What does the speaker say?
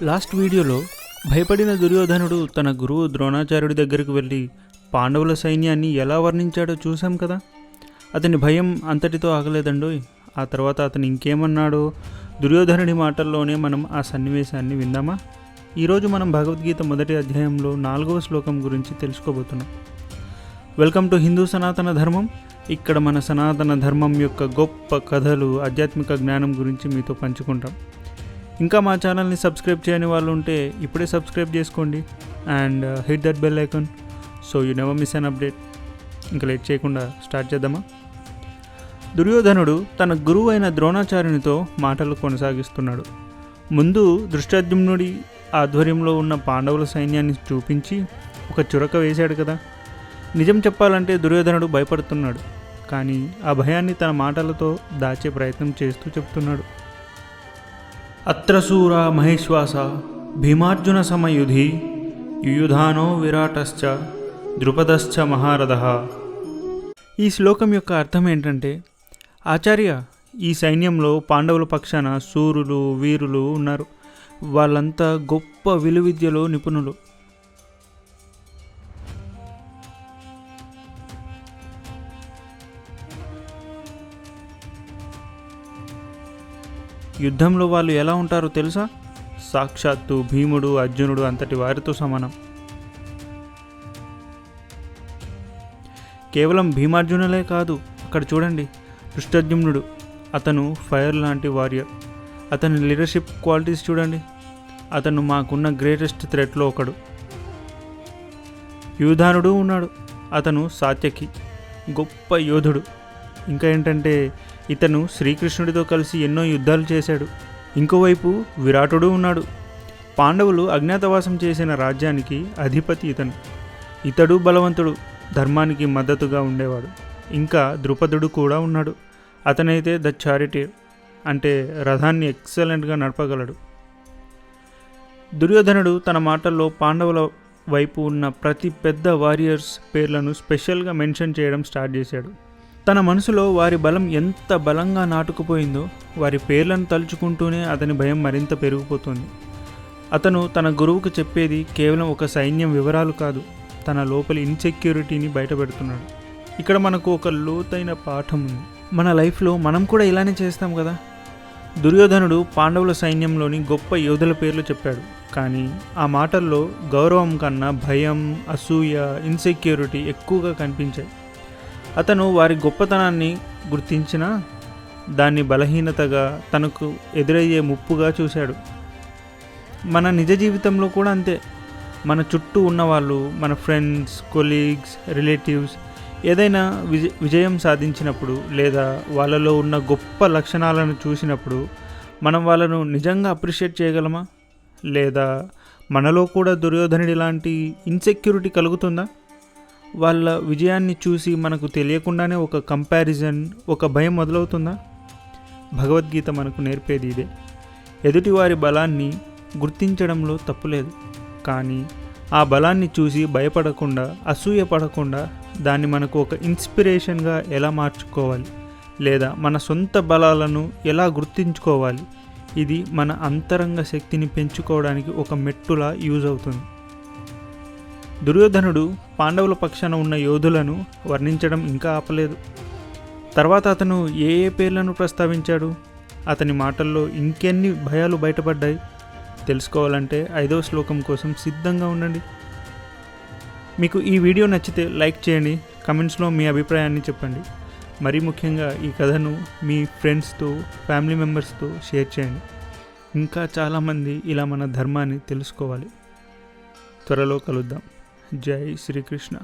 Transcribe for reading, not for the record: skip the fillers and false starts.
Last వీడియోలో భయపడిన దుర్యోధనుడు తన గురువు ద్రోణాచార్యుడి దగ్గరకు వెళ్ళి పాండవుల సైన్యాన్ని ఎలా వర్ణించాడో చూసాం కదా. అతని భయం అంతటితో ఆగలేదండోయ్. ఆ తర్వాత అతను ఇంకేమన్నాడో దుర్యోధనుడి మాటల్లోనే మనం ఆ సన్నివేశాన్ని విందామా? ఈరోజు మనం భగవద్గీత మొదటి అధ్యాయంలో 4వ శ్లోకం గురించి తెలుసుకోబోతున్నాం. వెల్కమ్ టు హిందూ సనాతన ధర్మం. ఇక్కడ మన సనాతన ధర్మం యొక్క గొప్ప కథలు, ఆధ్యాత్మిక జ్ఞానం గురించి మీతో పంచుకుంటాం. ఇంకా మా ఛానల్ని సబ్స్క్రైబ్ చేయని వాళ్ళు ఉంటే ఇప్పుడే సబ్స్క్రైబ్ చేసుకోండి and hit that bell icon so you never miss an update. ఇంకా లేట్ చేయకుండా స్టార్ట్ చేద్దామా? దుర్యోధనుడు తన గురువు అయిన ద్రోణాచార్యునితో మాటలు కొనసాగిస్తున్నాడు. ముందు ధృష్టద్యుమ్నుడి ఆధ్వర్యంలో ఉన్న పాండవుల సైన్యాన్ని చూపించి ఒక చురక వేశాడు కదా. నిజం చెప్పాలంటే దుర్యోధనుడు భయపడుతున్నాడు, కానీ ఆ భయాన్ని తన మాటలతో దాచే ప్రయత్నం చేస్తూ చెప్తున్నాడు. అత్ర శూరా మహేశ్వాస భీమార్జున సమయుధి యుయుధానో విరాటశ్చ ద్రుపదశ్చ మహారథః. ఈ శ్లోకం యొక్క అర్థం ఏంటంటే, ఆచార్య, ఈ సైన్యంలో పాండవుల పక్షాన శూరులు, వీరులు ఉన్నారు. వాళ్ళంతా గొప్ప విలువిద్యలో నిపుణులు. యుద్ధంలో వాళ్ళు ఎలా ఉంటారో తెలుసా? సాక్షాత్తు భీముడు, అర్జునుడు అంతటి వారితో సమానం. కేవలం భీమార్జునులే కాదు, అక్కడ చూడండి, ధృష్టద్యుమ్నుడు, అతను ఫైర్ లాంటి వారియర్. అతని లీడర్షిప్ క్వాలిటీస్ చూడండి. అతను మాకున్న గ్రేటెస్ట్ థ్రెట్లో ఒకడు. యుయుధానుడు ఉన్నాడు, అతను సాత్యకి, గొప్ప యోధుడు. ఇంకా ఏంటంటే, ఇతను శ్రీకృష్ణుడితో కలిసి ఎన్నో యుద్ధాలు చేశాడు. ఇంకోవైపు విరాటుడు ఉన్నాడు. పాండవులు అజ్ఞాతవాసం చేసిన రాజ్యానికి అధిపతి ఇతడు బలవంతుడు, ధర్మానికి మద్దతుగా ఉండేవాడు. ఇంకా ద్రుపదుడు కూడా ఉన్నాడు. అతనైతే ద చారిటీర్, అంటే రథాన్ని ఎక్సలెంట్గా నడపగలడు. దుర్యోధనుడు తన మాటల్లో పాండవుల వైపు ఉన్న ప్రతి పెద్ద వారియర్స్ పేర్లను స్పెషల్గా మెన్షన్ చేయడం స్టార్ట్ చేశాడు. తన మనసులో వారి బలం ఎంత బలంగా నాటుకుపోయిందో వారి పేర్లను తలుచుకుంటూనే అతని భయం మరింత పెరిగిపోతుంది. అతను తన గురువుకు చెప్పేది కేవలం ఒక సైన్యం వివరాలు కాదు, తన లోపలి ఇన్సెక్యూరిటీని బయటపెడుతున్నాడు. ఇక్కడ మనకు ఒక లోతైన పాఠం ఉంది. మన లైఫ్లో మనం కూడా ఇలానే చేస్తాం కదా. దుర్యోధనుడు పాండవుల సైన్యంలోని గొప్ప యోధుల పేర్లు చెప్పాడు, కానీ ఆ మాటల్లో గౌరవం కన్నా భయం, అసూయ, ఇన్సెక్యూరిటీ ఎక్కువగా కనిపించాయి. అతను వారి గొప్పతనాన్ని గుర్తించినా దాన్ని బలహీనతగా, తనకు ఎదురయ్యే ముప్పుగా చూశాడు. మన నిజ జీవితంలో కూడా అంతే. మన చుట్టూ ఉన్నవాళ్ళు, మన ఫ్రెండ్స్, కొలీగ్స్, రిలేటివ్స్ ఏదైనా విజయం సాధించినప్పుడు లేదా వాళ్ళలో ఉన్న గొప్ప లక్షణాలను చూసినప్పుడు మనం వాళ్ళను నిజంగా అప్రిషియేట్ చేయగలమా? లేదా మనలో కూడా దుర్యోధనుడి లాంటి ఇన్సెక్యూరిటీ కలుగుతుందా? వాళ్ళ విజయాన్ని చూసి మనకు తెలియకుండానే ఒక కంపారిజన్, ఒక భయం మొదలవుతుందా? భగవద్గీత మనకు నేర్పేది ఇదే. ఎదుటివారి బలాన్ని గుర్తించడంలో తప్పులేదు, కానీ ఆ బలాన్ని చూసి భయపడకుండా, అసూయపడకుండా దాన్ని మనకు ఒక ఇన్స్పిరేషన్గా ఎలా మార్చుకోవాలి, లేదా మన సొంత బలాలను ఎలా గుర్తించుకోవాలి, ఇది మన అంతరంగ శక్తిని పెంచుకోవడానికి ఒక మెట్టులా యూజ్ అవుతుంది. దుర్యోధనుడు పాండవుల పక్షాన ఉన్న యోధులను వర్ణించడం ఇంకా ఆపలేదు. తర్వాత అతను ఏ ఏ పేర్లను ప్రస్తావించాడు? అతని మాటల్లో ఇంకెన్ని భయాలు బయటపడ్డాయి? తెలుసుకోవాలంటే 5వ శ్లోకం కోసం సిద్ధంగా ఉండండి. మీకు ఈ వీడియో నచ్చితే లైక్ చేయండి, కమెంట్స్లో మీ అభిప్రాయాన్ని చెప్పండి. మరీ ముఖ్యంగా ఈ కథను మీ ఫ్రెండ్స్తో, ఫ్యామిలీ మెంబర్స్తో షేర్ చేయండి. ఇంకా చాలామంది ఇలా మన ధర్మాన్ని తెలుసుకోవాలి. త్వరలో కలుద్దాం. జై శ్రీకృష్ణ.